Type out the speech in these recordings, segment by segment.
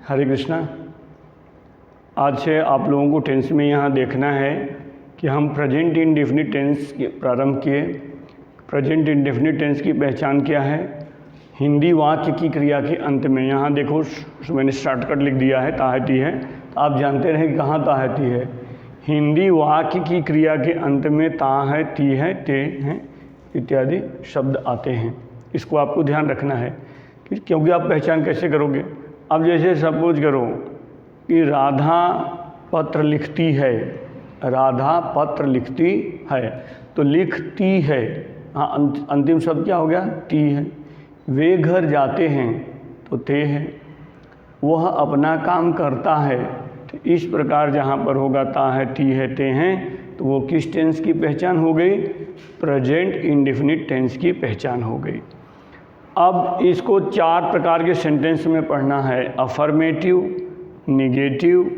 हरे कृष्णा। आज से आप लोगों को टेंस में यहाँ देखना है कि हम प्रेजेंट इंडेफिनिट टेंस के प्रारंभ किए। प्रेजेंट इंडेफिनिट टेंस की पहचान क्या है? हिंदी वाक्य की क्रिया के अंत में, यहाँ देखो मैंने शॉर्टकट लिख दिया है ताहती है, तो आप जानते रहें कि कहाँ ताहती है। हिंदी वाक्य की क्रिया के अंत में ता है, ती है, ते हैं इत्यादि शब्द आते हैं। इसको आपको ध्यान रखना है क्योंकि आप पहचान कैसे करोगे। अब जैसे सपोज करो कि राधा पत्र लिखती है, राधा पत्र लिखती है, तो लिखती है, हाँ अंतिम शब्द क्या हो गया? ती है। वे घर जाते हैं तो ते है। वह अपना काम करता है, तो इस प्रकार जहाँ पर होगा ता है, ती है, ते हैं, तो वो किस टेंस की पहचान हो गई? प्रेजेंट इंडेफिनिट टेंस की पहचान हो गई। अब इसको 4 प्रकार के सेंटेंस में पढ़ना है: affirmative, negative,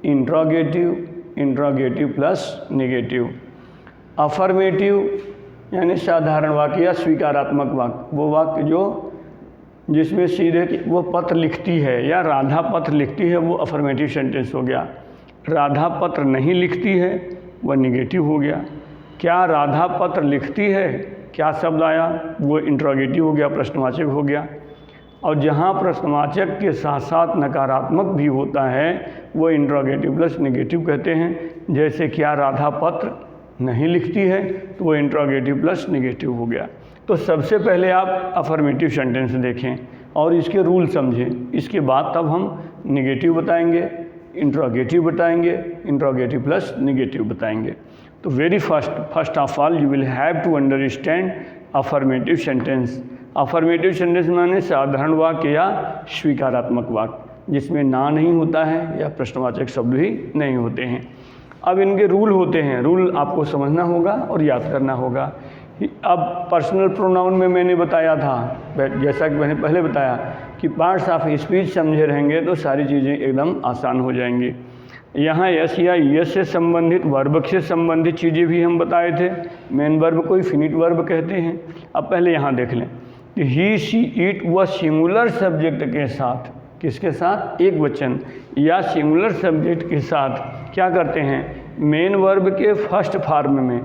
interrogative, interrogative plus negative. Affirmative यानी साधारण वाक्य या स्वीकारात्मक वाक्य, वो वाक्य जो जिसमें सीधे वो पत्र लिखती है या राधा पत्र लिखती है, वो अफर्मेटिव सेंटेंस हो गया। राधा पत्र नहीं लिखती है, वह निगेटिव हो गया। क्या राधा पत्र लिखती है? क्या शब्द आया? वो इंट्रोगेटिव हो गया, प्रश्नवाचक हो गया। और जहाँ प्रश्नवाचक के साथ साथ नकारात्मक भी होता है, वो इंट्रोगेटिव प्लस निगेटिव कहते हैं। जैसे क्या राधा पत्र नहीं लिखती है, तो वो इंट्रोगेटिव प्लस निगेटिव हो गया। तो सबसे पहले आप अफर्मेटिव सेंटेंस देखें और इसके रूल समझें। इसके बाद तब हम निगेटिव बताएंगे, इंट्रोगेटिव बताएंगे, इंट्रोगेटिव प्लस निगेटिव बताएंगे। तो very first of all you will have to understand affirmative sentence. Affirmative sentence माने साधारण वाक्य या स्वीकारात्मक वाक्य जिसमें ना नहीं होता है या प्रश्नवाचक शब्द भी नहीं होते हैं। अब इनके रूल होते हैं, रूल आपको समझना होगा और याद करना होगा। अब पर्सनल प्रोनाउन में मैंने बताया था, जैसा कि मैंने पहले बताया कि पार्ट्स ऑफ स्पीच समझे रहेंगे तो सारी चीज़ें एकदम आसान हो जाएंगी। यहाँ यस या यस से संबंधित, वर्ब से संबंधित चीज़ें भी हम बताए थे। मेन वर्ब को फिनिट वर्ब कहते हैं। अब पहले यहाँ देख लें कि ही, शी, इट वह सिंगुलर सब्जेक्ट के साथ, किसके साथ? एक वचन या सिंगुलर सब्जेक्ट के साथ क्या करते हैं? मेन वर्ब के फर्स्ट फॉर्म में,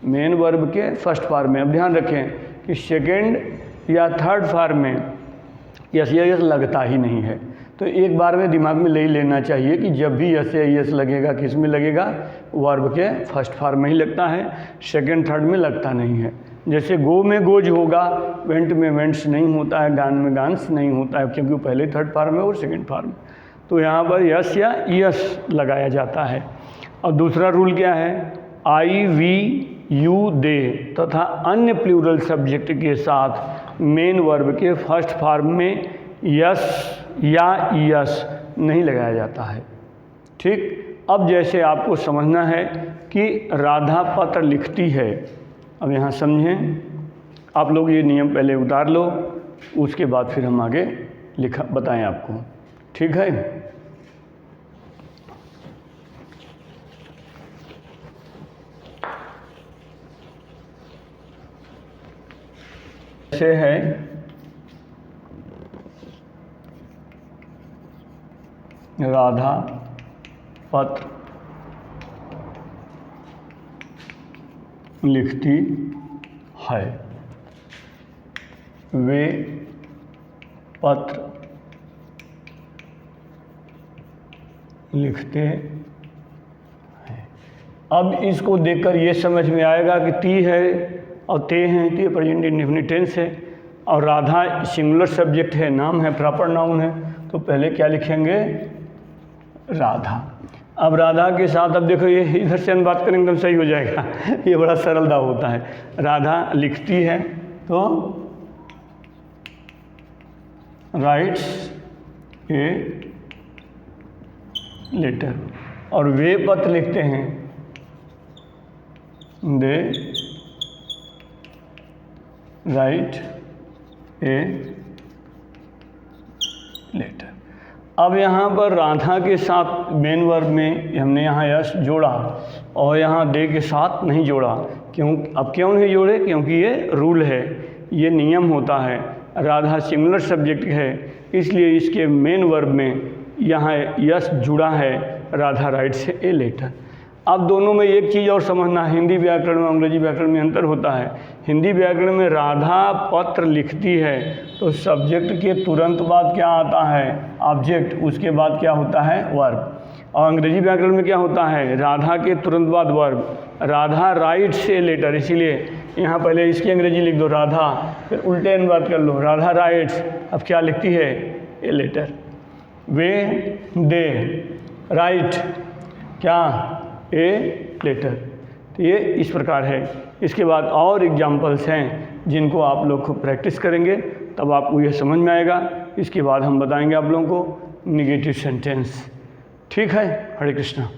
मेन वर्ब के फर्स्ट फॉर्म में। अब ध्यान रखें कि सेकेंड या थर्ड फॉर्म में यस या यस लगता ही नहीं है। तो एक बार में दिमाग में ले ही लेना चाहिए कि जब भी यस या यस लगेगा, किस में लगेगा? वर्ब के फर्स्ट फॉर्म में ही लगता है, सेकेंड थर्ड में लगता नहीं है। जैसे गो में गोज होगा, वेंट में वेंट्स नहीं होता है, गान में गान्स नहीं होता है, क्योंकि पहले थर्ड फॉर्म है और सेकेंड फॉर्म। तो यहाँ पर यस या यस लगाया जाता है। और दूसरा रूल क्या है? आई, वी, यू, दे तथा अन्य प्लूरल सब्जेक्ट के साथ मेन वर्ब के फर्स्ट फॉर्म में यस या यस नहीं लगाया जाता है। ठीक। अब जैसे आपको समझना है कि राधा पत्र लिखती है, अब यहाँ समझें। आप लोग ये नियम पहले उतार लो, उसके बाद फिर हम आगे बताएं आपको। ठीक है? ऐसे है राधा पत्र लिखती है, वे पत्र लिखते हैं। अब इसको देखकर ये समझ में आएगा कि ती है और ते हैं, ती प्रेजेंट इंडेफिनिट टेंस है, और राधा सिंगुलर सब्जेक्ट है, नाम है, प्रॉपर नाउन है। तो पहले क्या लिखेंगे? राधा। अब राधा के साथ, अब देखो ये इधर से हम बात करेंगे एकदम सही हो जाएगा। ये बड़ा सरलता होता है। राधा लिखती है तो राइट्स ए लेटर, और वे पत्र लिखते हैं, दे राइट ए लेटर। अब यहाँ पर राधा के साथ मेन वर्ब में हमने यहाँ यस जोड़ा और यहाँ दे के साथ नहीं जोड़ा। क्यों नहीं जोड़े? क्योंकि ये रूल है, ये नियम होता है। राधा सिंगुलर सब्जेक्ट है, इसलिए इसके मेन वर्ब में यहाँ यस जुड़ा है राधा राइट्स ए लेटर। अब दोनों में एक चीज़ और समझना, हिंदी व्याकरण में अंग्रेजी व्याकरण में अंतर होता है। हिंदी व्याकरण में राधा पत्र लिखती है तो सब्जेक्ट के तुरंत बाद क्या आता है, ऑब्जेक्ट, उसके बाद क्या होता है, वर्ब। और अंग्रेजी व्याकरण में क्या होता है, राधा के तुरंत बाद verb. Radha writes a letter, इसीलिए यहाँ पहले इसकी अंग्रेजी लिख दो राधा, फिर उल्टे अनुवाद कर लो राधा राइट्स। अब क्या लिखती है, a letter. Way they right क्या, ए लेटर। तो ये इस प्रकार है। इसके बाद और एग्जाम्पल्स हैं जिनको आप लोग को प्रैक्टिस करेंगे तब आपको ये समझ में आएगा। इसके बाद हम बताएंगे आप लोगों को निगेटिव सेंटेंस। ठीक है, हरे कृष्णा।